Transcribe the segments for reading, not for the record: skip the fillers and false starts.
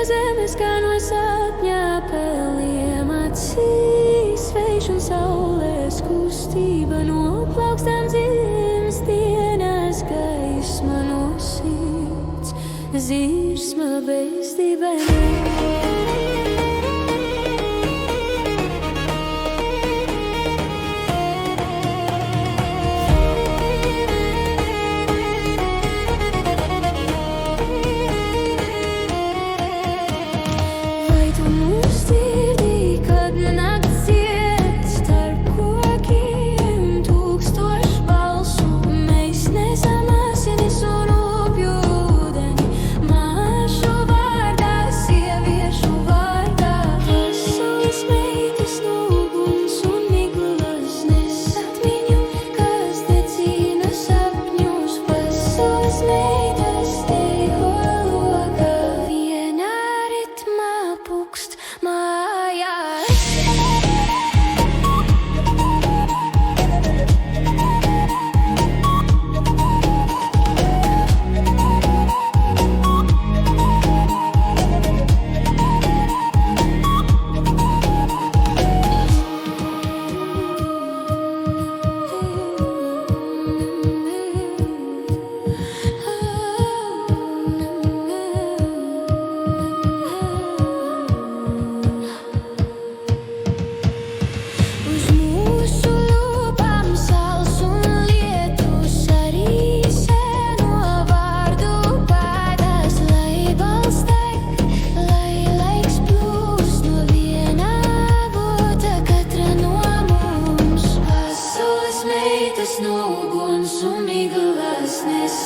zemes, kā no sapņā peliem acīs. Vējš un saules kustība no plaukstām dziļas dienas, gaisma no sirds, zirsma bez dibeniem.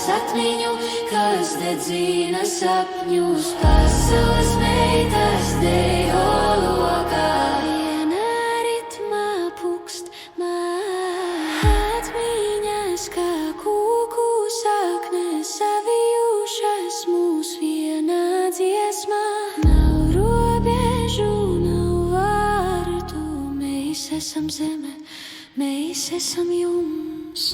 Atmiņu, kas dedzina sapņus, pasaules meitas dejo lokā. Viena ritmā pukst atmiņas, kā kūku saknes savijušas mūs vienā dziesmā. Nav robežu, nav vārtu, mēs esam zeme, mēs esam jums.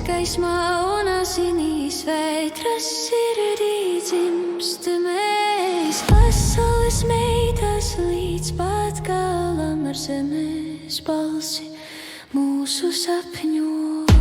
Gaismā un asinīs vētras sirdī dzimst mēs. Pasaules meitas līdz pat galam ar zemes balsi mūsu sapņos.